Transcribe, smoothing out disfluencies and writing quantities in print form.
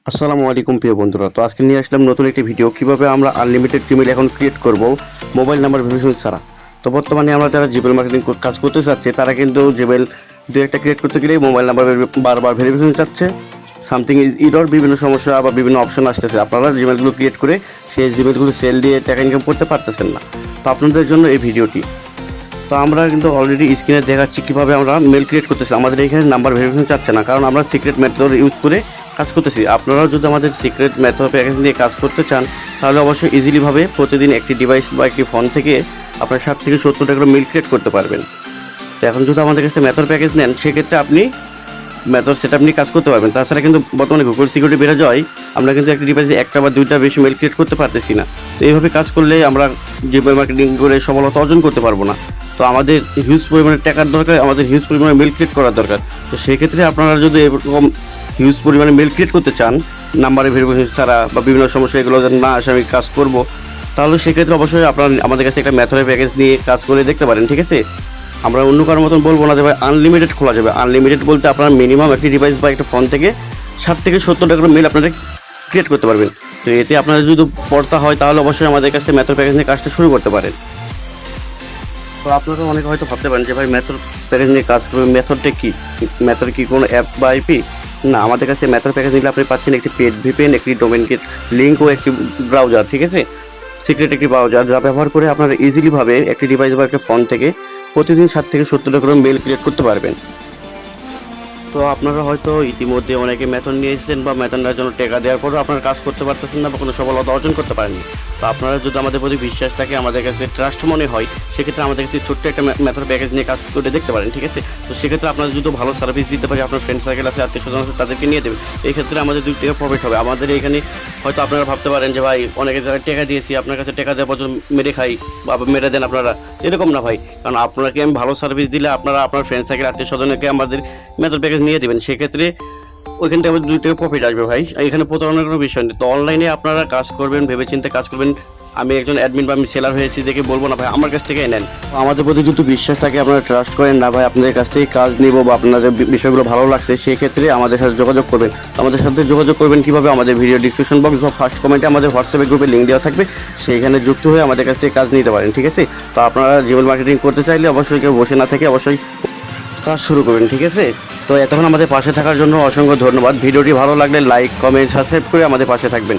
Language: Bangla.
আসসালামু আলাইকুম প্রিয় বন্ধুরা। তো আজকে নিয়ে আসলাম নতুন একটি ভিডিও, কিভাবে আমরা আনলিমিটেড ইমেল অ্যাকাউন্ট ক্রিয়েট করব মোবাইল নাম্বার ভেরিফিকেশন ছাড়া। তো বর্তমানে আমরা যারা জিমেল মার্কেটিং কাজ করতে চাচ্ছে তারা কিন্তু জিমেল দু একটা ক্রিয়েট করতে গেলেই মোবাইল নাম্বার বারবার ভেরিফিকেশন চাচ্ছে, সামথিং ইজ ইরর, বিভিন্ন সমস্যা বা বিভিন্ন অপশন আসতেছে। আপনারা জিমেলগুলো ক্রিয়েট করে সেই জিমেলগুলো সেল দিয়ে টাকা ইনকাম করতে পারতেছেন না। তো আপনাদের জন্য এই ভিডিওটি। তো আমরা কিন্তু অলরেডি স্ক্রিনে দেখাচ্ছি কীভাবে আমরা মেল ক্রিয়েট করতেছি। আমাদের এখানে নাম্বার ভেরিফিকেশন চাচ্ছে না, কারণ আমরা সিক্রেট মেথড ইউজ করে কাজ করতেছি। আপনারাও যদি আমাদের সিক্রেট মেথড প্যাকেজ নিয়ে কাজ করতে চান তাহলে অবশ্যই ইজিলিভাবে প্রতিদিন একটি ডিভাইস বা একটি ফোন থেকে আপনার 60 থেকে 70টা করে মেল ক্রিয়েট করতে পারবেন। তো এখন যদি আমাদের কাছে মেথড প্যাকেজ নেন সেক্ষেত্রে আপনি মেথড সেট আপ নিয়ে কাজ করতে পারবেন। তাছাড়া কিন্তু বর্তমানে গুগল সিকিউরিটি বেড়ে যাওয়ায় আমরা কিন্তু একটা ডিভাইসে একটা বা দুইটা বেশি মেল ক্রিয়েট করতে পারতেছি না। তো এইভাবে কাজ করলে আমরা জিমেল মার্কেটিং করে সফলতা অর্জন করতে পারবো না। তো আমাদের হিউজ পরিমাণে টাকার দরকার, আমাদের হিউজ পরিমাণে মেল ক্রিয়েট করার দরকার। তো সেক্ষেত্রে আপনারা যদি এরকম হিউজ পরিমাণে মেল ক্রিয়েট করতে চান নাম্বারে ভেরিফিকেশন ছাড়া বা বিভিন্ন সমস্যা এগুলো যেন না আসে আমি কাজ করব, তাহলে সেক্ষেত্রে অবশ্যই আপনারা আমাদের কাছে একটা মেথডের প্যাকেজ নিয়ে কাজ করে দেখতে পারেন। ঠিক আছে, আমরা অন্য কারোর মতন বলবো না যে ভাই আনলিমিটেড খোলা যাবে। আনলিমিটেড বলতে আপনারা মিনিমাম একটি ডিভাইস বা একটা ফোন থেকে 60 থেকে 70টা করে মেল আপনারা ক্রিয়েট করতে পারবেন। তো এতে আপনারা যদি পড়তা হয় তাহলে অবশ্যই আমাদের কাছে মেথড প্যাকেজ নিয়ে কাজটা শুরু করতে পারেন। তো আপনারা অনেকে হয়তো ভাবতে পারেন যে ভাই মেথড প্যাকেজ নিয়ে কাজ করবেন, মেথডটা কি? মেথড কি কোনো অ্যাপস বা আইপি? না, আমাদের কাছে মেথড প্যাকেজ নিলে আপনি পাচ্ছেন একটি পেড ভিপিএন, একটি ডোমেন গেট লিঙ্ক ও একটি ব্রাউজার। ঠিক আছে, সিক্রেট একটি ব্রাউজার যা ব্যবহার করে আপনারা ইজিলিভাবে একটি ডিভাইস বা একটা ফোন থেকে প্রতিদিন 60 থেকে 70টা করে মেল ক্রিয়েট করতে পারবেন। তো আপনারা হয়তো ইতিমধ্যে অনেকে মেথড নিয়েছেন বা মেথড নেওয়ার জন্য টাকা দেওয়ার পরেও আপনারা কাজ করতে পারতেছেন না বা কোনো সফলতা অর্জন করতে পারেননি। তো আপনারা যদি আমাদের প্রতি বিশ্বাস থাকে, আমাদের কাছে ট্রাস্ট মনে হয়, সেক্ষেত্রে আমাদের কাছে ছোট্ট একটা মেথড প্যাকেজ নিয়ে কাজ করে দেখতে পারেন। ঠিক আছে, তো সেক্ষেত্রে আপনারা যদি ভালো সার্ভিস দিতে পারি, আপনার ফ্রেন্ড সার্কেল আছে, আত্মীয় স্বজন আছে, তাদেরকে নিয়ে দেবেন। এই ক্ষেত্রে আমাদের 2 টাকা প্রফিট হবে। আমাদের এখানে হয়তো আপনারা ভাবতে পারেন যে ভাই অনেকে যারা টাকা দিয়েছি আপনার কাছে টাকা দেওয়ার পর্যন্ত মেরে খাই বা মেরে দেন আপনারা, এরকম না ভাই। কারণ আপনাকে আমি ভালো সার্ভিস দিলে আপনারা আপনার ফ্রেন্ড সার্কেল আত্মীয় স্বজনকে আমাদের মেথড প্যাকেজ নিয়ে দেবেন, সেক্ষেত্রে ওইখান থেকে আমাদের 2 টাকা প্রফিট আসবে ভাই। এখানে প্রতারণার কোনো বিষয় নেই। তো অনলাইনে আপনারা কাজ করবেন, ভেবেচিন্তে কাজ করবেন। আমি একজন অ্যাডমিন বা আমি সেলার হয়েছি দেখে বলবো না ভাই আমার কাছ থেকেই নেন। আমাদের প্রতি যদি বিশ্বাস থাকে, আপনারা ট্রাস্ট করেন না ভাই আপনাদের কাছ থেকে কাজ নিব বা আপনাদের বিষয়গুলো ভালো লাগছে, সেক্ষেত্রে আমাদের সাথে যোগাযোগ করবেন। আমাদের সাথে যোগাযোগ করবেন কীভাবে? আমাদের ভিডিও ডিসক্রিপশন বক্স বা ফার্স্ট কমেন্টে আমাদের হোয়াটসঅ্যাপে গ্রুপে লিঙ্ক দেওয়া থাকবে, সেইখানে যুক্ত হয়ে আমাদের কাছ থেকে কাজ নিতে পারেন। ঠিক আছে, তো আপনারা জিমেল মার্কেটিং করতে চাইলে অবশ্যই কেউ বসে না থেকে অবশ্যই কাজ শুরু করবেন। ঠিক আছে, তো এতক্ষণ আমাদের পাশে থাকার জন্য অসংখ্য ধন্যবাদ। ভিডিওটি ভালো লাগলে লাইক, কমেন্ট, সাবস্ক্রাইব করে আমাদের পাশে থাকবেন।